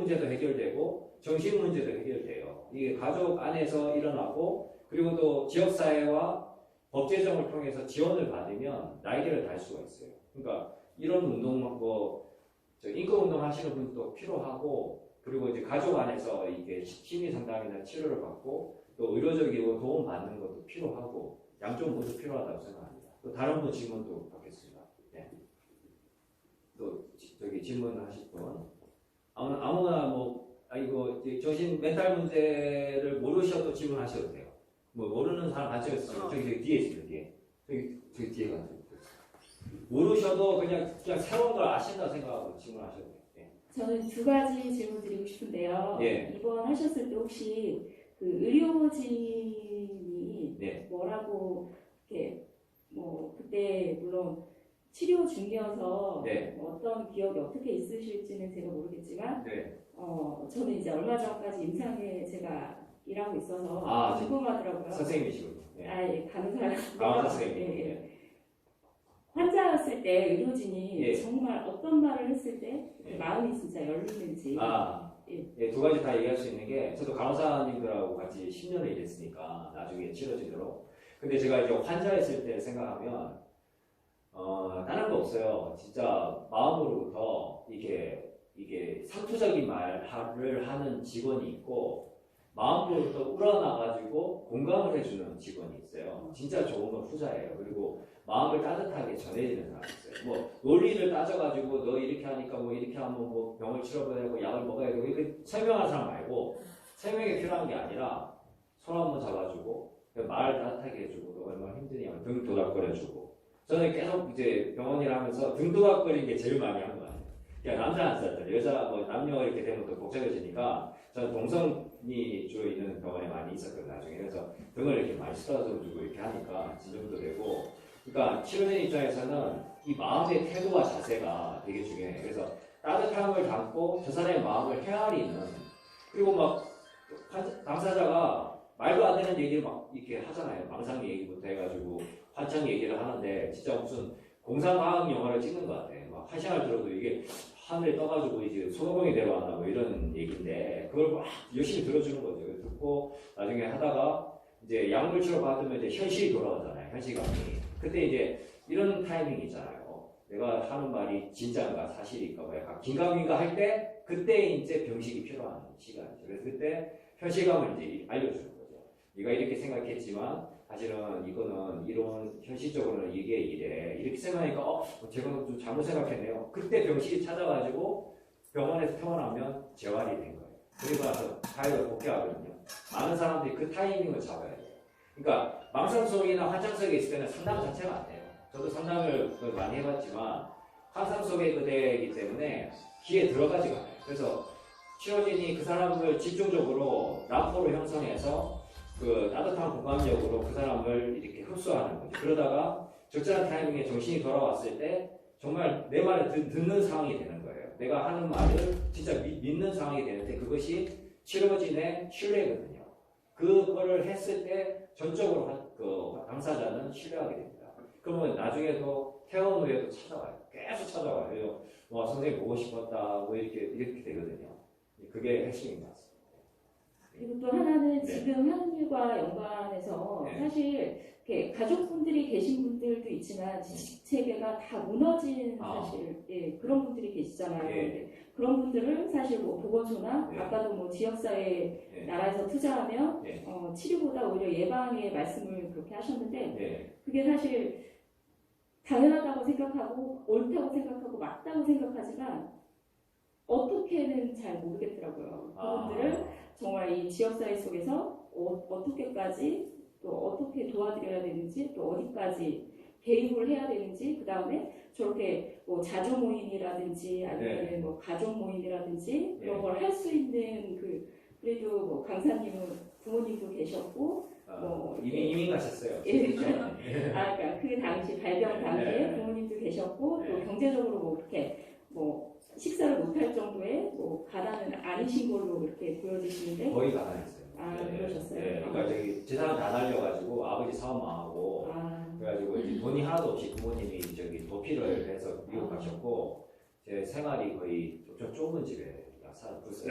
문제도 해결되고 정신 문제도 해결돼요. 이게 가족 안에서 일어나고 그리고 또 지역사회와 법제정을 통해서 지원을 받으면 날개를 달 수가 있어요. 그러니까 이런 운동, 인권운동 하시는 분도 필요하고 그리고 이제 가족 안에서 이게 심리상담이나 치료를 받고 또 의료적이고 도움 받는 것도 필요하고 양쪽 모두 필요하다고 생각합니다. 또 다른 분 질문도 받겠습니다. 네. 또 저기 질문하실 분 아무나 이거 정신 멘탈 문제를 모르셔도 질문하셔도 돼요. 모르는 사람 같이 있어요. 저기 뒤에 있습니다. 뒤에 저기 뒤에 가서 모르셔도 그냥 새로운 걸 아신다 생각하고 질문하셔도 돼요. 네. 저는 두 가지 질문 드리고 싶은데요. 예. 입원하셨을 때 혹시 그 의료진이 네. 뭐라고 이렇게 그때 물론 치료 중이어서 네. 어떤 기억이 어떻게 있으실지는 제가 모르겠지만 네. 저는 이제 얼마 전까지 임상에 제가 일하고 있어서 궁금하더라고요. 선생님이시군요. 네. 예, 간호사. 선생님. 예. 환자였을 때 의료진이 예. 정말 어떤 말을 했을 때 예. 마음이 진짜 열리는지. 예, 두 가지 다 얘기할 수 있는 게 저도 간호사님들하고 같이 10년을 일했으니까 나중에 치료진으로. 근데 제가 이제 환자였을 때 생각하면 다른 거 없어요. 진짜 마음으로부터 이게 상투적인 말을 하는 직원이 있고 마음으로부터 우러나가지고 공감을 해주는 직원이 있어요. 진짜 좋은 건 후자예요. 그리고 마음을 따뜻하게 전해지는 사람이 있어요. 논리를 따져가지고 너 이렇게 하니까 이렇게 하면 병을 치러봐야 되고 약을 먹어야 되고 이렇게 설명하는 사람 말고 설명이 필요한 게 아니라 손 한번 잡아주고 말을 따뜻하게 해주고 너 얼마나 힘드냐 등 도닥거려주고 저는 계속 이제 병원 일 하면서 등 도닥거리는 게 제일 많이 한 거예요. 그냥 남자 안 썼잖아요. 여자 남녀가 이렇게 되면 또 복잡해지니까 저는 동성이 주로 있는 병원에 많이 있었거든요. 나중에 그래서 등을 이렇게 많이 쓸어주고 이렇게 하니까 진정도 되고 그러니까 치료진 입장에서는 이 마음의 태도와 자세가 되게 중요해요. 그래서 따뜻함을 담고 저 사람의 마음을 헤아리는 그리고 당사자가 말도 안 되는 얘기를 이렇게 하잖아요. 망상 얘기부터 해가지고 환청 얘기를 하는데 진짜 무슨 공상과학 영화를 찍는 것 같아요. 한 시간을 들어도 이게 하늘에 떠가지고 이제 손오공이 내려왔나 이런 얘기인데 그걸 열심히 들어주는 거죠. 듣고 나중에 하다가 이제 약물 치료 받으면 이제 현실이 돌아오잖아요. 현실감이. 그때 이제 이런 타이밍이 있잖아요. 내가 하는 말이 진짜인가 사실인가 약간 긴가민가 할 때 그때 이제 병식이 필요한 시간이죠. 그래서 그때 현실감을 이제 알려주는 거죠. 네가 이렇게 생각했지만 사실은 이거는 이런 현실적으로는 이게 이렇게 생각하니까 제가 좀 잘못 생각했네요. 그때 병식이 찾아가지고 병원에서 퇴원하면 재활이 된 거예요. 그리고 나서 사회가 복귀하거든요. 많은 사람들이 그 타이밍을 잡아야 돼요. 그러니까 망상 속이나 환청 속에 있을 때는 상담 자체가 안 돼요. 저도 상담을 많이 해봤지만 환상 속의 그대이기 때문에 귀에 들어가지가 않아요. 그래서 치료진이 그 사람을 집중적으로 람포로 형성해서 그 따뜻한 공감력으로 그 사람을 이렇게 흡수하는 거죠. 그러다가 적절한 타이밍에 정신이 돌아왔을 때 정말 내 말을 듣는 상황이 되는 거예요. 내가 하는 말을 진짜 믿는 상황이 되는데 그것이 치료진의 신뢰거든요. 그거를 했을 때 전적으로 그 당사자는 신뢰하게 됩니다. 그러면 나중에도 퇴원 후에도 찾아와요. 계속 찾아와요. 선생님 보고 싶었다 이렇게 되거든요. 그게 핵심인 것 같습니다. 그리고 또 하나는 지금 하는 일과 연관해서 사실 이렇게 가족분들이 계신 분들도 있지만 지식 체계가 다 무너진 사실 그런 분들이 계시잖아요. 그런 분들을 사실 보건소나 아까도 지역사회 나라에서 투자하면 치료보다 오히려 예방의 말씀을 그렇게 하셨는데 그게 사실 당연하다고 생각하고 옳다고 생각하고 맞다고 생각하지만 어떻게는 잘 모르겠더라고요. 그분들을 정말 이 지역사회 속에서 어떻게까지 또 어떻게 도와드려야 되는지 또 어디까지 개입을 해야 되는지 그 다음에 저렇게 자조 모임이라든지 아니면 가족 모임이라든지 그런 걸 할 수 있는 그래도 강사님은 부모님도 계셨고 이민 가셨어요. 그러니까 그 당시 발병 당시에 부모님도 계셨고 또 경제적으로 이렇게 식사를 못할 정도의 가난은 아니신 걸로 이렇게 보여지시는데 거의 가난했어요. 그러셨어요. 그러니까 저기 재산 다 날려가지고 아버지 사업 망하고 그래가지고 이제 돈이 하나도 없이 부모님이 저기 도피를 해서 미국 가셨고 제 생활이 거의 좀 좁은 집에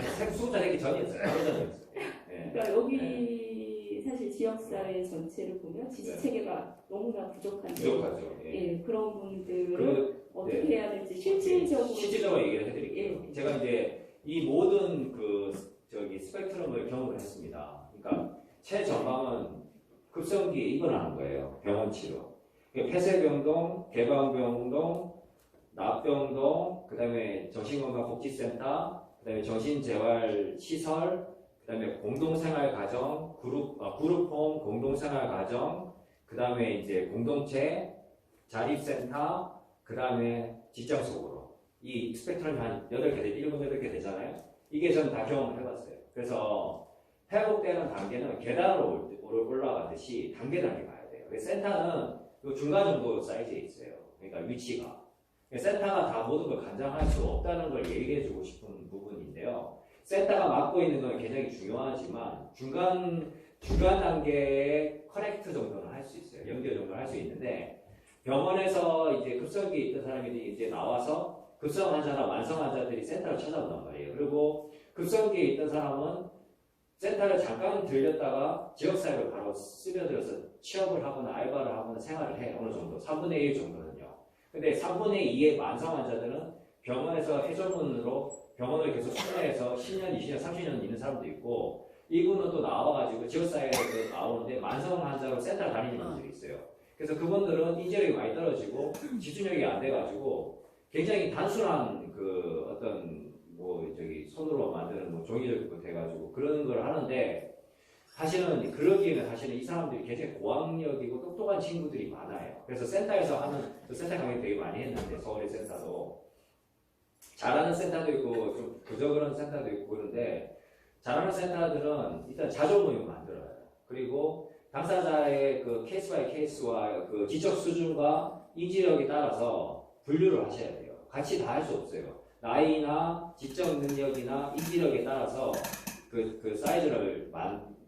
수급자 되기 전이었어요. 바로 전이었어요. 예. 그러니까 여기 사실 지역사회 전체를 보면 지지 체계가 너무나 부족한데 부족하죠. 예. 예, 그런 분들을 그, 어떻게 네. 해야 될지 실질적으로 얘기를 해드릴게요. 제가 이제 이 모든 스펙트럼을 경험을 했습니다. 그러니까 최전방은 급성기에 입원하는 거예요. 병원 치료. 폐쇄병동, 개방병동, 납병동, 그다음에 정신건강복지센터, 그다음에 정신재활시설, 그다음에 공동생활가정, 그룹홈 공동생활가정, 그다음에 이제 공동체 자립센터, 그다음에 직장 속으로 이 스펙트럼이 한 8개, 7, 8개 되잖아요. 이게 전 다 경험을 해봤어요. 그래서 회복되는 단계는 계단으로 올라가듯이 단계 가야 돼요. 센터는 그 중간 정도 사이즈에 있어요. 그러니까 위치가. 센터가 다 모든 걸 관장할 수 없다는 걸 얘기해주고 싶은 부분인데요. 센터가 맡고 있는 건 굉장히 중요하지만 중간 단계의 커넥트 정도는 할 수 있어요. 연결 정도는 할 수 있는데 병원에서 이제 급성기에 있던 사람들이 이제 나와서 급성 환자나 만성 환자들이 센터를 찾아온단 말이에요. 그리고 급성기에 있던 사람은 센터를 잠깐 들렸다가 지역사회로 바로 스며들어서 취업을 하거나 알바를 하거나 생활을 해. 어느 정도. 3분의 1 정도는요. 근데 3분의 2의 만성 환자들은 병원에서 해조문으로 병원을 계속 순회해서 10년, 20년, 30년 있는 사람도 있고 이분은 또 나와가지고 지역사회에서 나오는데 만성 환자로 센터를 다니는 분들이 있어요. 그래서 그분들은 인지력이 많이 떨어지고 집중력이 안 돼가지고 굉장히 단순한 그 어떤 손으로 만드는 종이를 해가지고 그런 걸 하는데 사실은 그러기에는 사실은 이 사람들이 굉장히 고학력이고 똑똑한 친구들이 많아요. 그래서 센터에서 하는 센터 강의 되게 많이 했는데 서울의 센터도 잘하는 센터도 있고 좀 부족한 센터도 있고 그런데 잘하는 센터들은 일단 자조 모임을 만들어요. 그리고 당사자의 그 케이스 바이 케이스와 그 지적 수준과 인지력에 따라서 분류를 하셔야 돼요. 같이 다 할 수 없어요. 나이나 지적 능력이나 인지력에 따라서 그 사이즈를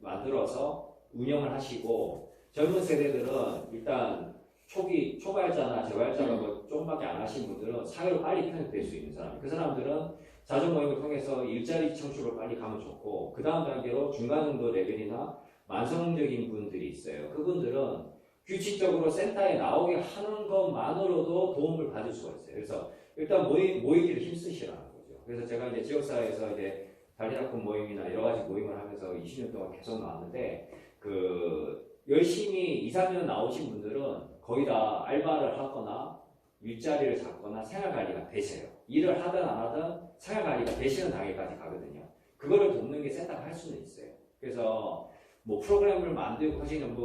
만들어서 운영을 하시고 젊은 세대들은 일단 초발자나 재발자가 뭐 조금밖에 안 하신 분들은 사회로 빨리 편입될 수 있는 사람. 그 사람들은 자조 모임을 통해서 일자리 창출을 빨리 가면 좋고 그 다음 단계로 중간 정도 레벨이나 만성적인 분들이 있어요. 그분들은 규칙적으로 센터에 나오게 하는 것만으로도 도움을 받을 수가 있어요. 그래서 일단 모이기를 힘쓰시라는 거죠. 그래서 제가 이제 지역사회에서 이제 달리다콘 모임이나 여러 가지 모임을 하면서 20년 동안 계속 나왔는데 열심히 2, 3년 나오신 분들은 거의 다 알바를 하거나 일자리를 잡거나 생활관리가 되세요. 일을 하든 안 하든 생활관리가 되시는 단계까지 가거든요. 그거를 돕는 게 센터가 할 수는 있어요. 그래서 프로그램을 만들고 하시는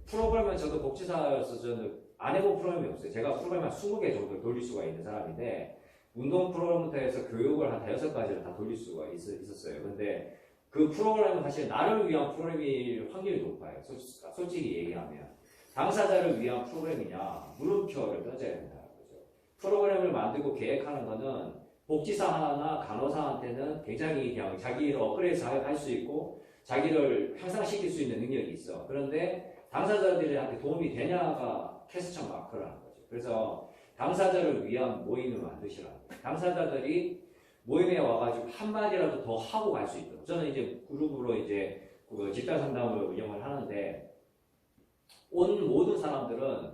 프로그램은 저도 복지사여서 저는 안 해본 프로그램이 없어요. 제가 프로그램 한 20개 정도 돌릴 수가 있는 사람인데 운동 프로그램부터 해서 교육을 한 5가지를 다 돌릴 수가 있었어요. 근데 그 프로그램은 사실 나를 위한 프로그램일 확률이 높아요. 솔직히 얘기하면. 당사자를 위한 프로그램이냐 물음표를 던져야 된다는 거죠. 프로그램을 만들고 계획하는 거는 복지사 하나나 간호사한테는 굉장히 그냥 자기를 업그레이드 잘 할 수 있고 자기를 향상시킬 수 있는 능력이 있어. 그런데 당사자들한테 도움이 되냐가 퀘스천 마크라는 거죠. 그래서 당사자를 위한 모임을 만드시라는 거예요. 당사자들이 모임에 와가지고 한마디라도 더 하고 갈 수 있도록. 저는 이제 그룹으로 이제 그 집단 상담을 운영을 하는데 온 모든 사람들은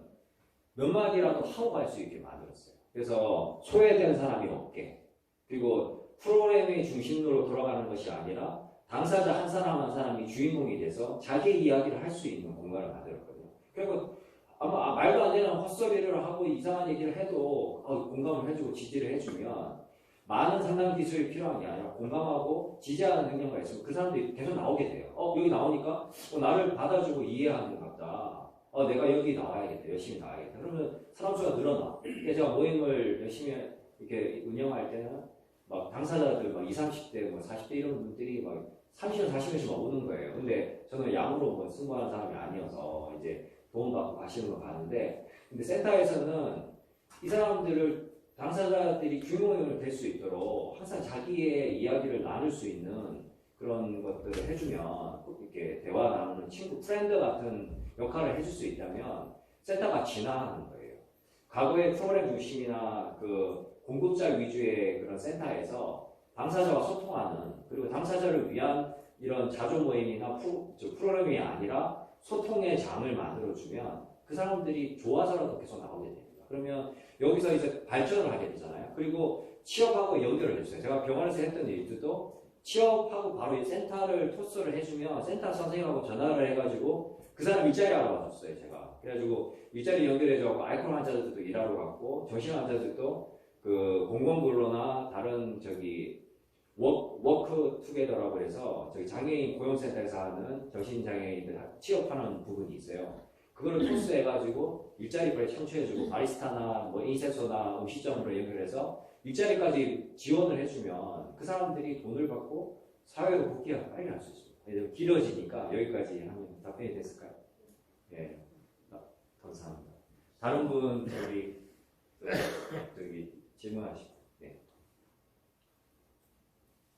몇 마디라도 하고 갈 수 있게 만들었어요. 그래서 소외된 사람이 없게. 그리고 프로그램의 중심으로 돌아가는 것이 아니라 당사자 한 사람 한 사람이 주인공이 돼서 자기 이야기를 할 수 있는 공간을 만들었거든요. 그리고 아마 말도 안 되는 헛소리를 하고 이상한 얘기를 해도 공감을 해주고 지지를 해주면 많은 상담 기술이 필요한 게 아니라 공감하고 지지하는 능력가 있으면 그 사람들이 계속 나오게 돼요. 여기 나오니까 나를 받아주고 이해하는 것 같다. 내가 여기 나와야겠다. 열심히 나와야겠다. 그러면 사람 수가 늘어나. 제가 모임을 열심히 이렇게 운영할 때는 막 당사자들 막 20, 30대, 40대 이런 분들이 막 30년, 40년씩 막 오는 거예요. 근데 저는 약으로 승부하는 사람이 아니어서 이제 도움받고 가시는 걸 봤는데, 근데 센터에서는 이 사람들을 당사자들이 주인공이 될 수 있도록 항상 자기의 이야기를 나눌 수 있는 그런 것들을 해주면 이렇게 대화 나누는 친구, 프렌드 같은 역할을 해줄 수 있다면 센터가 진화하는 거예요. 과거의 프로그램 중심이나 그 공급자 위주의 그런 센터에서 당사자와 소통하는, 그리고 당사자를 위한 이런 자조 모임이나 프로그램이 아니라 소통의 장을 만들어주면 그 사람들이 좋아서라도 계속 나오게 됩니다. 그러면 여기서 이제 발전을 하게 되잖아요. 그리고 취업하고 연결을 해주세요. 제가 병원에서 했던 일들도 취업하고 바로 이 센터를 토스를 해주면 센터 선생님하고 전화를 해가지고 그 사람 일자리 알아봐줬어요, 제가. 그래가지고 일자리 연결해줘갖고 알코올 환자들도 일하러 갔고 정신 환자들도 그 공공근로나 다른 워크 투게더라고 해서 저기 장애인 고용센터에서 하는 정신장애인들 취업하는 부분이 있어요. 그거를 토스해가지고 일자리 빨리 창출해주고 바리스타나 뭐 인쇄소나 음식점으로 연결해서 일자리까지 지원을 해주면 그 사람들이 돈을 받고 사회로 복귀가 빨리 할 수 있습니다. 길어지니까 여기까지 하면 답변이 됐을까요? 예, 감사합니다. 다른 분 저기 질문하시고.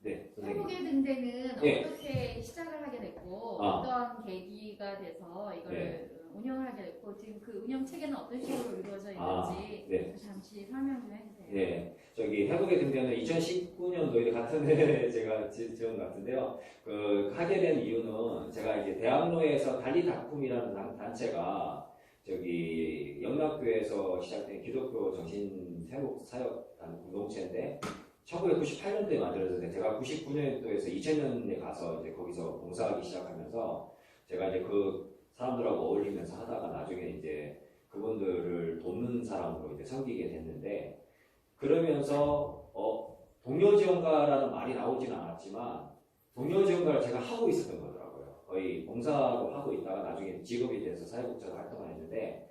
네, 선생님. 회복의 등대는 네. 어떻게 시작을 하게 됐고 어떤 계기가 돼서 이걸 네. 운영을 하게 됐고 지금 그 운영 체계는 어떤 식으로 이루어져 있는지 네. 잠시 설명 좀 해주세요. 네, 저기 회복의 등대는 2019년도에 같은 해 제가 지은 것 같은데요. 그 하게 된 이유는 제가 이제 대학로에서 달리다쿰이라는 단체가 저기 영락교에서 시작된 기독교 정신 회복 사역 공동체인데 1998년도에 만들어졌는데 제가 99년도에서 2000년에 가서 이제 거기서 봉사하기 시작하면서 제가 이제 그 사람들하고 어울리면서 하다가 나중에 이제 그분들을 돕는 사람으로 이제 섬기게 됐는데 그러면서 동료 지원가라는 말이 나오지는 않았지만 동료 지원가를 제가 하고 있었던 거더라고요. 거의 봉사로 하고 있다가 나중에 직업이 돼서 사회복지사 활동을 했는데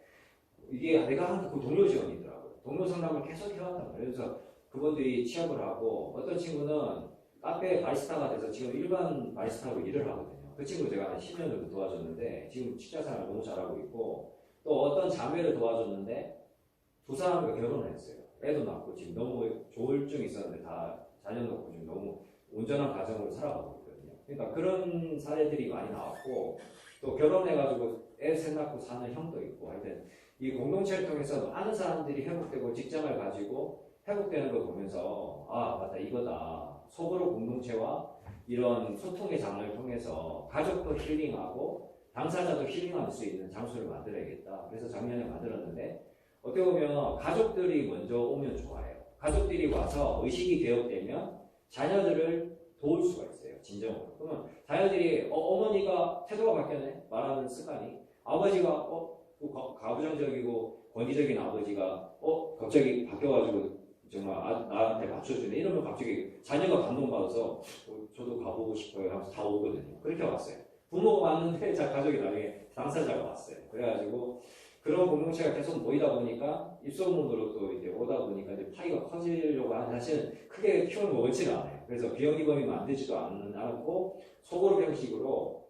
이게 내가 하는 그 동료 지원이더라고요. 동료 상담을 계속 해왔단 말이에요. 그래서 그분들이 취업을 하고 어떤 친구는 카페 바리스타가 돼서 지금 일반 바리스타로 일을 하거든요. 그 친구 제가 한 10년 정도 도와줬는데 지금 직장생활 너무 잘하고 있고 또 어떤 자매를 도와줬는데 두 사람과 결혼을 했어요. 애도 낳고 지금 너무 조울증이 있었는데 다 자녀 낳고 지금 너무 온전한 가정으로 살아가고 있거든요. 그러니까 그런 사례들이 많이 나왔고 또 결혼해가지고 애 셋 낳고 사는 형도 있고 하여튼 이 공동체를 통해서 많은 사람들이 회복되고 직장을 가지고 회복되는 걸 보면서 아 맞다 이거다. 속으로 공동체와 이런 소통의 장을 통해서 가족도 힐링하고 당사자도 힐링할 수 있는 장소를 만들어야겠다. 그래서 작년에 만들었는데 어떻게 보면 가족들이 먼저 오면 좋아요. 가족들이 와서 의식이 개혁되면 자녀들을 도울 수가 있어요. 진정으로. 그러면 자녀들이 어머니가 태도가 바뀌었네 말하는 습관이 아버지가 가부장적이고 권위적인 아버지가 갑자기 바뀌어가지고 정말 나한테 맞춰주네 이러면 갑자기 자녀가 감동받아서 저도 가보고 싶어요 하면서 다 오거든요. 그렇게 왔어요. 부모가 왔는데 가족이 나중에 당사자가 왔어요. 그래가지고 그런 공동체가 계속 모이다 보니까 입소문으로 또 이제 오다 보니까 이제 파이가 커지려고 하는 사실은 크게 키우는 거 원치는 않아요. 그래서 비영리범이 만들지도 않고 소그룹 형식으로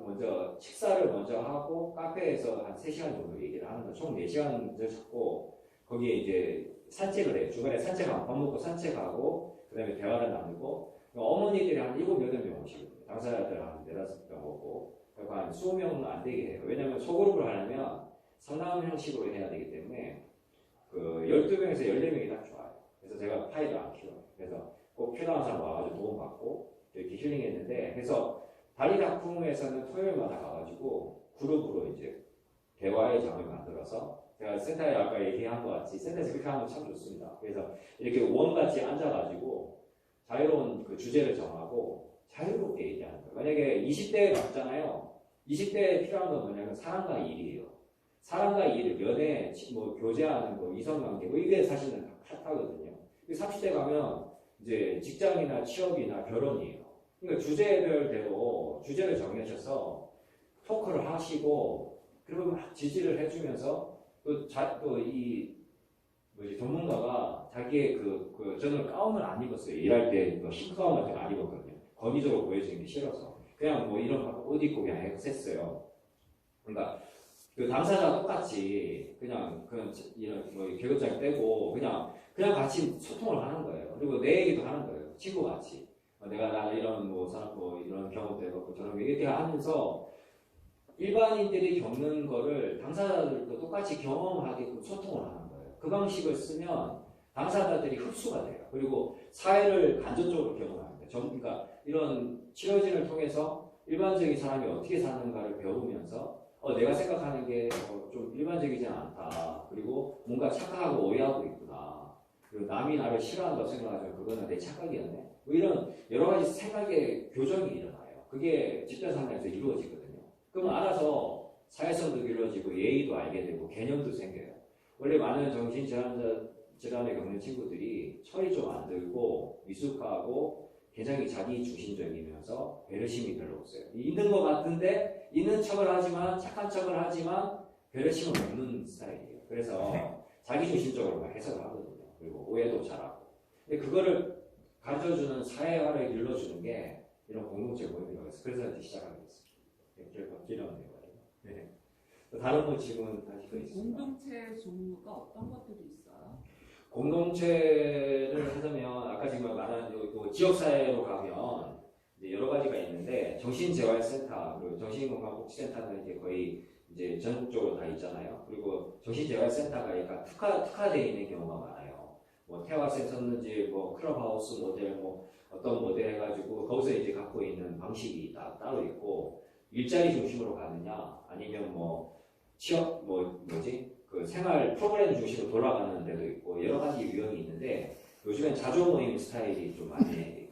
먼저 식사를 먼저 하고 카페에서 한 3시간 정도 얘기를 하는 거 총 4시간을 잡고 거기에 이제 산책을 해요. 중간에 산책하고 밥 먹고 산책하고 그 다음에 대화를 나누고 어머니들이 한 7, 8명 오시거든요. 당사자들 한 4, 5명 오고 한 20명은 안 되게 해요. 왜냐하면 소그룹을 하려면 상담 형식으로 해야 되기 때문에 그 12명에서 14명이 딱 좋아요. 그래서 제가 파이를 안 키워요. 그래서 꼭 필요한 사람 와가지고 도움받고 이렇게 힐링했는데 그래서 다리다쿰에서는 토요일마다 가가지고 그룹으로 이제 대화의 장을 만들어서 제가 센터에 아까 얘기한 것 같이 센터에서 그렇게 하면 참 좋습니다. 그래서 이렇게 원같이 앉아가지고 자유로운 그 주제를 정하고 자유롭게 얘기하는 거예요. 만약에 20대에 맞잖아요. 20대에 필요한 건 뭐냐면 사랑과 일이에요. 사랑과 일, 연애, 뭐 교제하는 거, 이성관계, 뭐 이게 사실은 다 핫하거든요. 30대 가면 이제 직장이나 취업이나 결혼이에요. 그러니까 주제별대로 주제를 정해셔서 토크를 하시고 그리고 막 지지를 해주면서 또이 전문가가 자기의 저는 가운을 안 입었어요. 일할 때 흰 가운 같은 거 안 입었거든요. 권위적으로 보여지는 게 싫어서 그냥 뭐 이런 옷 입고 그냥 했어요. 그러니까 그 당사자 똑같이 그냥 이런 뭐 계급장 떼고 그냥 같이 소통을 하는 거예요. 그리고 내 얘기도 하는 거예요. 친구 같이. 내가 이런 이런 경험도 해봤고 저런 이렇게 하면서 일반인들이 겪는 거를 당사자들도 똑같이 경험하게끔 소통을 하는 거예요. 그 방식을 쓰면 당사자들이 흡수가 돼요. 그리고 사회를 간접적으로 경험합니다. 그러니까 이런 치료진을 통해서 일반적인 사람이 어떻게 사는가를 배우면서 내가 생각하는 게 좀 일반적이지 않다. 그리고 뭔가 착각하고 오해하고 있구나. 그리고 남이 나를 싫어한다고 생각하면 그거는 내 착각이었네. 뭐 이런 여러 가지 생각의 교정이 일어나요. 그게 집단 상담에서 이루어지거든요. 그러면 알아서 사회성도 이루어지고 예의도 알게 되고 개념도 생겨요. 원래 많은 정신질환을 겪는 친구들이 철이 좀 안 들고 미숙하고 굉장히 자기 중심적이면서 배려심이 별로 없어요. 있는 것 같은데 있는 척을 하지만 착한 척을 하지만 배려심은 없는 스타일이에요. 그래서 자기 중심적으로 해석을 하거든요. 그리고 오해도 잘하고. 근데 그거를 가르쳐주는 사회화를 일러주는 게 이런 공동체 모임이라고 해서 그래서 이제 시작하게 됐습니다. 그래서 길어네요. 네. 다른 분 질문 하실 거 있습니까? 공동체 종류가 어떤 것들이 있어요? 공동체를 하자면 아까 지금 말한 지역사회로 가면 이제 여러 가지가 있는데 정신재활센터 그리고 정신건강복지센터는 이제 거의 이제 전국적으로 다 있잖아요. 그리고 정신재활센터가 약간 특화되어 있는 경우가 많아요. 뭐 태화센터인지 뭐 클럽하우스 모델 뭐 어떤 모델 해가지고 거기서 이제 갖고 있는 방식이 따로 있고 일자리 중심으로 가느냐 아니면 뭐 취업 그 생활 프로그램 중심으로 돌아가는 데도 있고 여러 가지 유형이 있는데 요즘엔 자조 모임 스타일이 좀 많이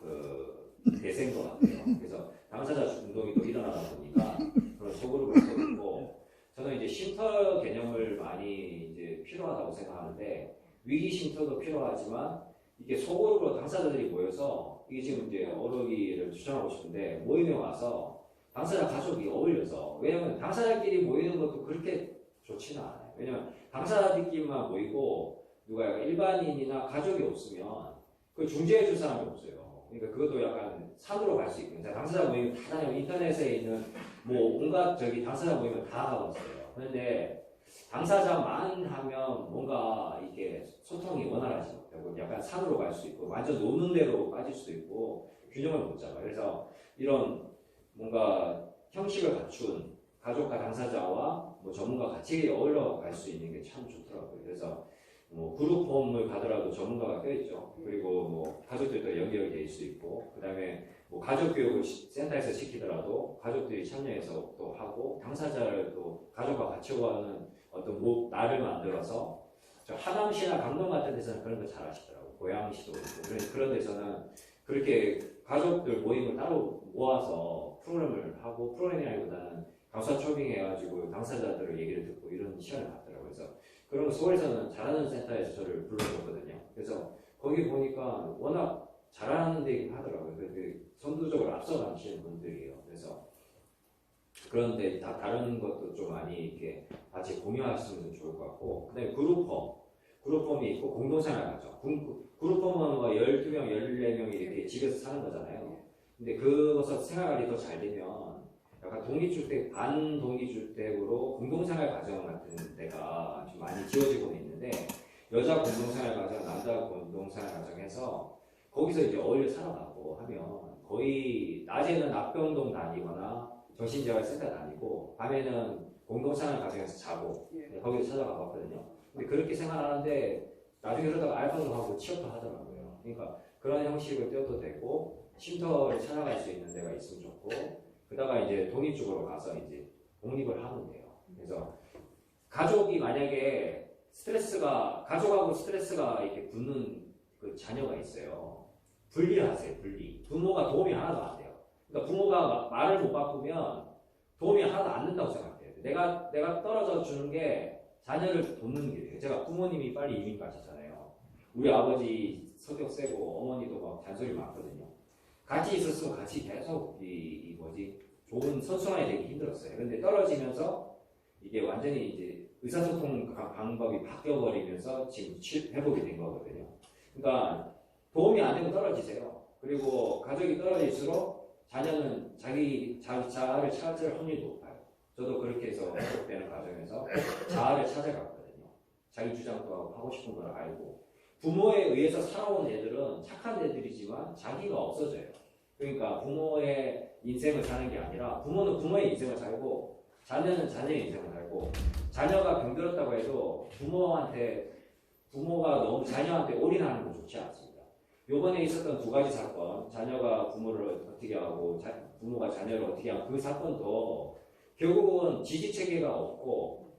대세인 것 같아요. 그래서 당사자 운동이 또 일어나다 보니까 그런 소그룹을 세우고 저는 이제 쉼터 개념을 많이 이제 필요하다고 생각하는데 위기 쉼터도 필요하지만 이게 소그룹으로 당사자들이 모여서 이게 지금 이제 어록이를 추천하고 싶은데 모임에 와서 당사자 가족이 어울려서 왜냐면 당사자끼리 모이는 것도 그렇게 좋지는 않아요. 왜냐면 당사자들끼리만 모이고 누가 일반인이나 가족이 없으면 그 중재해 줄 사람이 없어요. 그러니까 그것도 약간 산으로 갈 수 있고 당사자 모이면 다 다니고 인터넷에 있는 뭐 온갖 당사자 모이면 다 가고 있어요. 그런데 당사자만 하면 뭔가 이게 소통이 원활하지 못하고 약간 산으로 갈 수 있고 완전 노는 대로 빠질 수도 있고 균형을 못 잡아요. 그래서 이런 뭔가 형식을 갖춘 가족과 당사자와 뭐 전문가 같이 어울려 갈 수 있는 게 참 좋더라고요. 그래서 뭐 그룹홈을 가더라도 전문가가 껴있죠. 그리고 뭐 가족들도 연결될 수 있고 그다음에 뭐 가족 교육을 센터에서 시키더라도 가족들이 참여해서 또 하고 당사자를 또 가족과 같이 오가는 어떤 날을 만들어서 저 하남시나 강동 같은 데서는 그런 거 잘 하시더라고요. 고양시도 그렇고 그런 데서는 그렇게 가족들 모임을 따로 모아서 프로그램을 하고 프로그램이라기보다는 강사 초빙해가지고 당사자들의 얘기를 듣고 이런 시간을 갖더라고요. 그래서 그런 거 서울에서는 잘하는 센터에서 저를 불러줬거든요. 그래서 거기 보니까 워낙 잘하는 데이긴 하더라고요. 그 선두적으로 앞서가시는 분들이에요. 그래서 그런데 다른 것도 좀 많이 이렇게 같이 공유하시면 좋을 것 같고 그다음에 그룹홈이 있고 공동생활 가죠. 그룹홈은 뭐 12명, 14명이 이렇게 집에서 사는 거잖아요. 근데 그것서 생활이 더 잘 되면 약간 독립주택, 반독립주택으로 공동생활 가정 같은 데가 좀 많이 지어지고 있는데 여자 공동생활 가정, 남자 공동생활 가정에서 거기서 이제 어울려 살아가고 하면 거의 낮에는 압병동 다니거나 정신재활센터 다니고 밤에는 공동생활 가정에서 자고 거기서 찾아가 봤거든요. 근데 그렇게 생활하는데 나중에 그러다가 알바도 하고 취업도 하더라고요. 그러니까 그런 형식을 떼어도 되고 쉼터를 찾아갈 수 있는 데가 있으면 좋고 그다가 이제 독립 쪽으로 가서 이제 독립을 하면 돼요. 그래서 가족이 만약에 가족하고 스트레스가 이렇게 붙는 그 자녀가 있어요. 분리하세요, 분리. 부모가 도움이 하나도 안 돼요. 그러니까 부모가 말을 못 바꾸면 도움이 하나도 안 된다고 생각해요. 내가 떨어져 주는 게 자녀를 돕는 길이에요. 제가 부모님이 빨리 이민 가셨잖아요. 우리 아버지 성격 세고 어머니도 막 잔소리 많거든요. 같이 있었으면 같이 계속 좋은 선순환이 되기 힘들었어요. 근데 떨어지면서 이게 완전히 이제 의사소통 방법이 바뀌어버리면서 지금 회복이 된 거거든요. 그러니까 도움이 안 되면 떨어지세요. 그리고 가족이 떨어질수록 자녀는 자아를 찾을 확률이 높아요. 저도 그렇게 해서 회복되는 과정에서 자아를 찾아갔거든요. 자기 주장도 하고 싶은 걸 알고. 부모에 의해서 살아온 애들은 착한 애들이지만 자기가 없어져요. 그러니까 부모의 인생을 사는 게 아니라 부모는 부모의 인생을 살고 자녀는 자녀의 인생을 살고 자녀가 병들었다고 해도 부모가 너무 자녀한테 올인하는 건 좋지 않습니다. 요번에 있었던 두 가지 사건, 자녀가 부모를 어떻게 하고 부모가 자녀를 어떻게 하고 그 사건도 결국은 지지 체계가 없고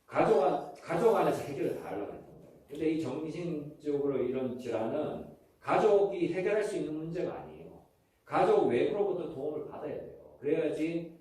가족 안에서 해결을 다 하려고 했던 거예요. 근데 이 정신적으로 이런 질환은 가족이 해결할 수 있는 문제가 아니에요. 가족 외부로부터 도움을 받아야 돼요. 그래야지